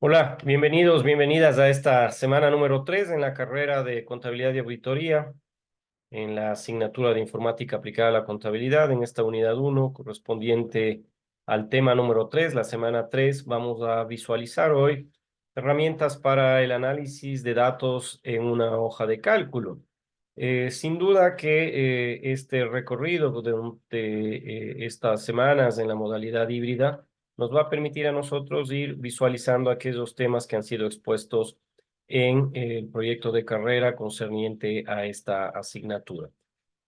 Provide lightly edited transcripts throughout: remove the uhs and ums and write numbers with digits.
Hola, bienvenidos, bienvenidas a esta semana número 3 en la carrera de Contabilidad y Auditoría, en la asignatura de Informática aplicada a la contabilidad, en esta unidad uno correspondiente al tema número 3, la semana 3. Vamos a visualizar hoy herramientas para el análisis de datos en una hoja de cálculo. Sin duda que este recorrido de estas semanas en la modalidad híbrida nos va a permitir a nosotros ir visualizando aquellos temas que han sido expuestos en el proyecto de carrera concerniente a esta asignatura.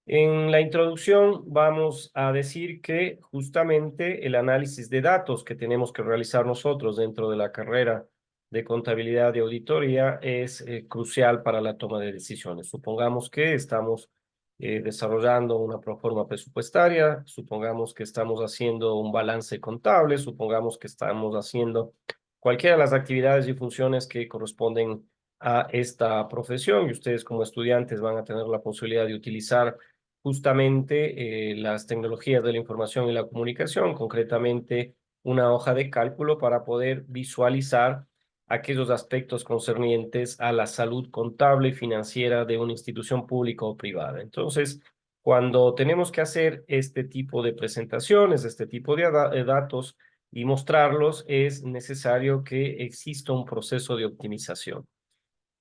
En la introducción vamos a decir que justamente el análisis de datos que tenemos que realizar nosotros dentro de la carrera de contabilidad y auditoría es crucial para la toma de decisiones. Supongamos que estamos desarrollando una proforma presupuestaria, supongamos que estamos haciendo un balance contable, supongamos que estamos haciendo cualquiera de las actividades y funciones que corresponden a esta profesión, y ustedes como estudiantes van a tener la posibilidad de utilizar justamente las tecnologías de la información y la comunicación, concretamente una hoja de cálculo para poder visualizar aquellos aspectos concernientes a la salud contable y financiera de una institución pública o privada. Entonces, cuando tenemos que hacer este tipo de presentaciones, este tipo de datos y mostrarlos, es necesario que exista un proceso de optimización.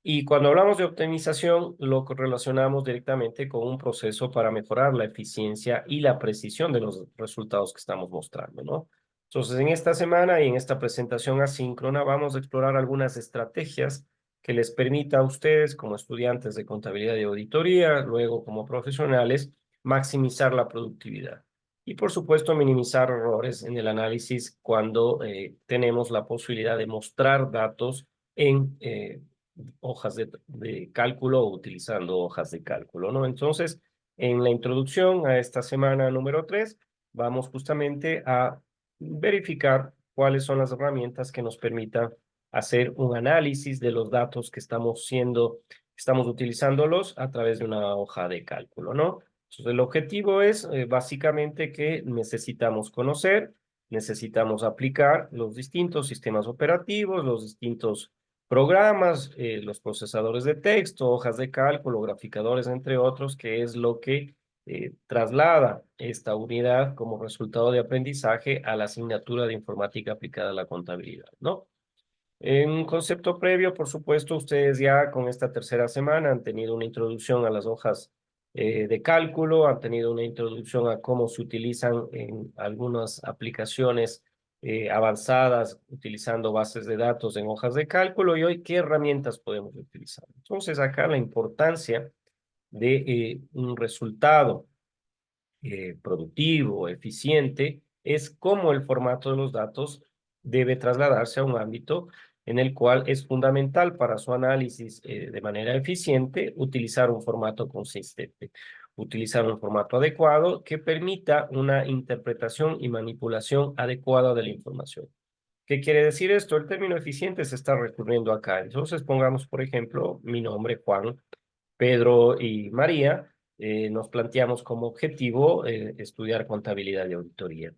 Y cuando hablamos de optimización, lo relacionamos directamente con un proceso para mejorar la eficiencia y la precisión de los resultados que estamos mostrando, ¿no? Entonces, en esta semana y en esta presentación asíncrona vamos a explorar algunas estrategias que les permita a ustedes, como estudiantes de contabilidad y auditoría, luego como profesionales, maximizar la productividad. Y, por supuesto, minimizar errores en el análisis cuando tenemos la posibilidad de mostrar datos en hojas de cálculo o utilizando hojas de cálculo, ¿no? Entonces, en la introducción a esta semana número 3, vamos justamente a verificar cuáles son las herramientas que nos permitan hacer un análisis de los datos que estamos utilizándolos a través de una hoja de cálculo, ¿no? Entonces, el objetivo es básicamente que necesitamos conocer, necesitamos aplicar los distintos sistemas operativos, los distintos programas, los procesadores de texto, hojas de cálculo, graficadores, entre otros, que es lo que traslada esta unidad como resultado de aprendizaje a la asignatura de informática aplicada a la contabilidad, ¿no? En un concepto previo, por supuesto, ustedes ya con esta tercera semana han tenido una introducción a las hojas de cálculo, han tenido una introducción a cómo se utilizan en algunas aplicaciones avanzadas utilizando bases de datos en hojas de cálculo, y hoy qué herramientas podemos utilizar. Entonces, acá la importancia de un resultado productivo, eficiente, es cómo el formato de los datos debe trasladarse a un ámbito en el cual es fundamental para su análisis de manera eficiente utilizar un formato consistente, utilizar un formato adecuado que permita una interpretación y manipulación adecuada de la información. ¿Qué quiere decir esto? El término eficiente se está recurriendo acá. Entonces pongamos, por ejemplo, mi nombre, Juan, Pedro y María. Nos planteamos como objetivo estudiar contabilidad y auditoría.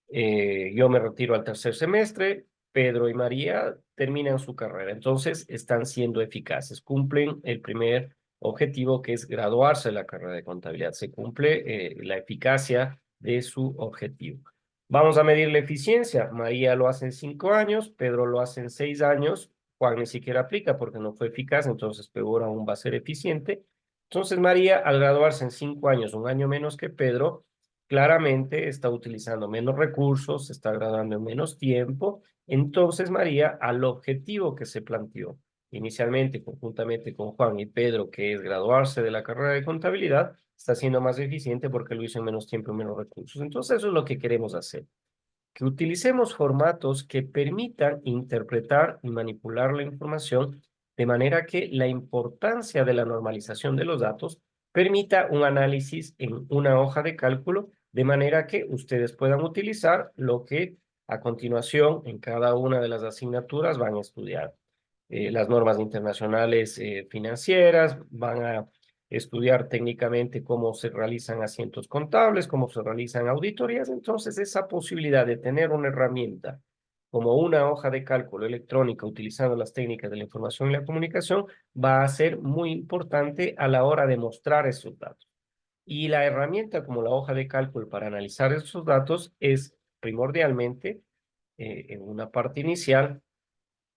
Yo me retiro al tercer semestre, Pedro y María terminan su carrera, entonces están siendo eficaces, cumplen el primer objetivo, que es graduarse de la carrera de contabilidad, se cumple la eficacia de su objetivo. Vamos a medir la eficiencia. María lo hace en 5 años, Pedro lo hace en 6 años, Juan ni siquiera aplica porque no fue eficaz, entonces peor aún va a ser eficiente. Entonces María, al graduarse en 5 años, un año menos que Pedro, claramente está utilizando menos recursos, se está graduando en menos tiempo. Entonces María, al objetivo que se planteó inicialmente conjuntamente con Juan y Pedro, que es graduarse de la carrera de contabilidad, está siendo más eficiente porque lo hizo en menos tiempo y menos recursos. Entonces eso es lo que queremos hacer, que utilicemos formatos que permitan interpretar y manipular la información de manera que la importancia de la normalización de los datos permita un análisis en una hoja de cálculo, de manera que ustedes puedan utilizar lo que a continuación en cada una de las asignaturas van a estudiar. Las normas internacionales financieras, van a estudiar técnicamente cómo se realizan asientos contables, cómo se realizan auditorías. Entonces, esa posibilidad de tener una herramienta como una hoja de cálculo electrónica utilizando las técnicas de la información y la comunicación, va a ser muy importante a la hora de mostrar esos datos. Y la herramienta como la hoja de cálculo para analizar esos datos es primordialmente, en una parte inicial,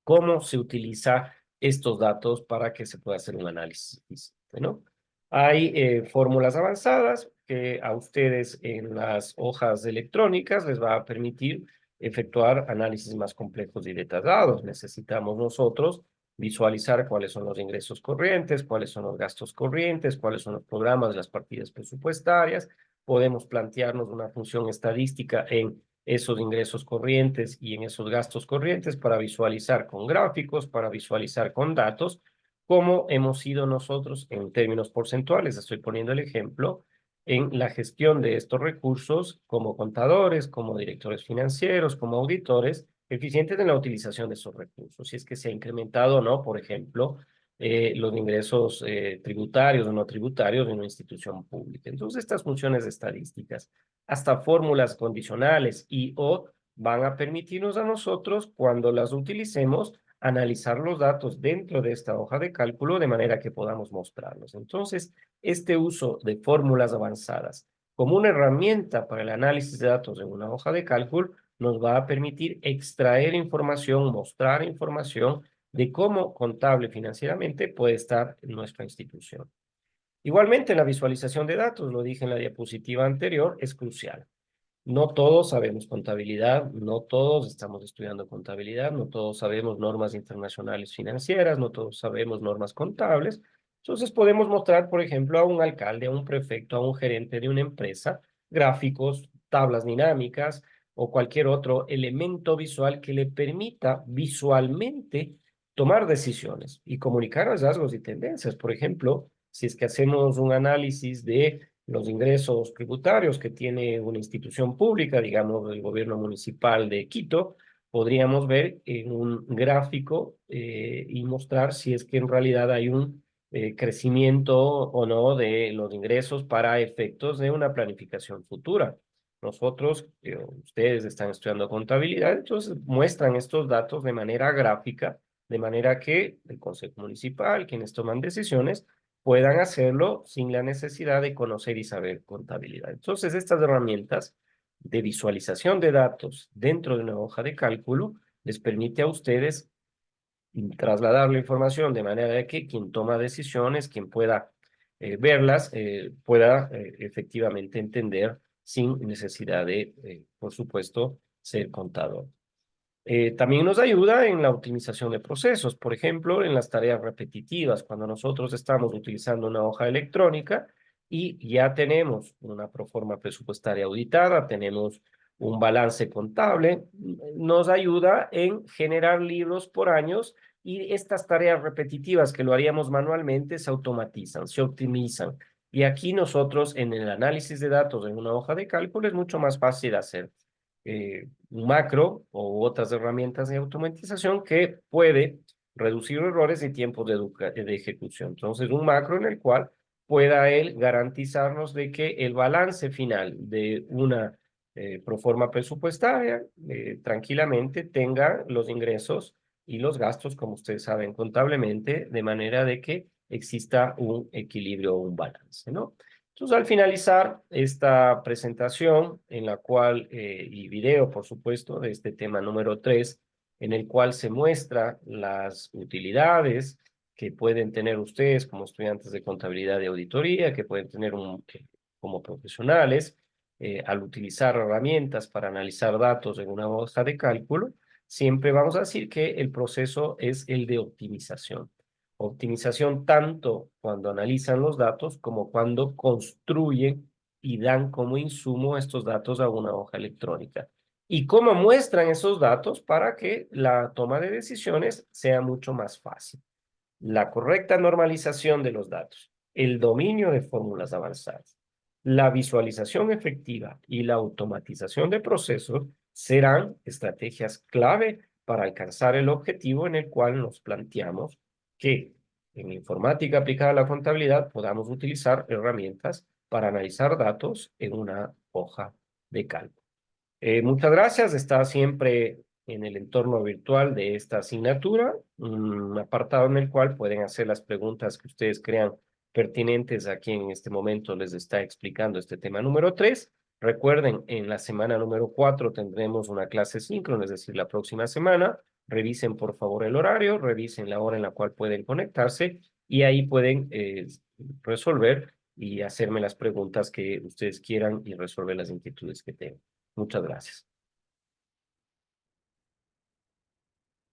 cómo se utiliza estos datos para que se pueda hacer un análisis, ¿no? Hay fórmulas avanzadas que a ustedes en las hojas electrónicas les va a permitir efectuar análisis más complejos y detallados. Necesitamos nosotros visualizar cuáles son los ingresos corrientes, cuáles son los gastos corrientes, cuáles son los programas, las partidas presupuestarias. Podemos plantearnos una función estadística en esos ingresos corrientes y en esos gastos corrientes para visualizar con gráficos, para visualizar con datos, cómo hemos sido nosotros en términos porcentuales. Estoy poniendo el ejemplo en la gestión de estos recursos como contadores, como directores financieros, como auditores, eficientes en la utilización de esos recursos. Si es que se ha incrementado o no, por ejemplo, los ingresos tributarios o no tributarios de una institución pública. Entonces, estas funciones estadísticas hasta fórmulas condicionales y o van a permitirnos a nosotros, cuando las utilicemos, analizar los datos dentro de esta hoja de cálculo de manera que podamos mostrarlos. Entonces, este uso de fórmulas avanzadas como una herramienta para el análisis de datos en una hoja de cálculo nos va a permitir extraer información, mostrar información de cómo contable financieramente puede estar nuestra institución. Igualmente, la visualización de datos, lo dije en la diapositiva anterior, es crucial. No todos sabemos contabilidad, no todos estamos estudiando contabilidad, no todos sabemos normas internacionales financieras, no todos sabemos normas contables. Entonces podemos mostrar, por ejemplo, a un alcalde, a un prefecto, a un gerente de una empresa, gráficos, tablas dinámicas o cualquier otro elemento visual que le permita visualmente tomar decisiones y comunicar hallazgos y tendencias. Por ejemplo, si es que hacemos un análisis de los ingresos tributarios que tiene una institución pública, digamos el gobierno municipal de Quito, podríamos ver en un gráfico y mostrar si es que en realidad hay un crecimiento o no de los ingresos para efectos de una planificación futura. Nosotros, ustedes están estudiando contabilidad, entonces muestran estos datos de manera gráfica, de manera que el Consejo Municipal, quienes toman decisiones, puedan hacerlo sin la necesidad de conocer y saber contabilidad. Entonces, estas herramientas de visualización de datos dentro de una hoja de cálculo les permite a ustedes trasladar la información de manera de que quien toma decisiones, quien pueda verlas, pueda efectivamente entender sin necesidad de, por supuesto, ser contador. También nos ayuda en la optimización de procesos, por ejemplo, en las tareas repetitivas, cuando nosotros estamos utilizando una hoja electrónica y ya tenemos una proforma presupuestaria auditada, tenemos un balance contable, nos ayuda en generar libros por años y estas tareas repetitivas que lo haríamos manualmente se automatizan, se optimizan. Y aquí nosotros en el análisis de datos en una hoja de cálculo es mucho más fácil hacer un macro o otras herramientas de automatización que puede reducir errores y tiempos de ejecución. Entonces, un macro en el cual pueda él garantizarnos de que el balance final de una proforma presupuestaria tranquilamente tenga los ingresos y los gastos, como ustedes saben, contablemente, de manera de que exista un equilibrio o un balance, ¿no? Entonces, al finalizar esta presentación, en la cual, y video, por supuesto, de este tema número 3, en el cual se muestra las utilidades que pueden tener ustedes como estudiantes de contabilidad y auditoría, que pueden tener como profesionales, al utilizar herramientas para analizar datos en una hoja de cálculo, siempre vamos a decir que el proceso es el de optimización. Optimización tanto cuando analizan los datos como cuando construyen y dan como insumo estos datos a una hoja electrónica. Y cómo muestran esos datos para que la toma de decisiones sea mucho más fácil. La correcta normalización de los datos, el dominio de fórmulas avanzadas, la visualización efectiva y la automatización de procesos serán estrategias clave para alcanzar el objetivo en el cual nos planteamos que en informática aplicada a la contabilidad podamos utilizar herramientas para analizar datos en una hoja de cálculo. Muchas gracias, está siempre en el entorno virtual de esta asignatura, un apartado en el cual pueden hacer las preguntas que ustedes crean pertinentes a quien en este momento les está explicando este tema número 3. Recuerden, en la semana número 4 tendremos una clase síncrona, es decir, la próxima semana. Revisen por favor el horario, revisen la hora en la cual pueden conectarse y ahí pueden resolver y hacerme las preguntas que ustedes quieran y resolver las inquietudes que tengan. Muchas gracias.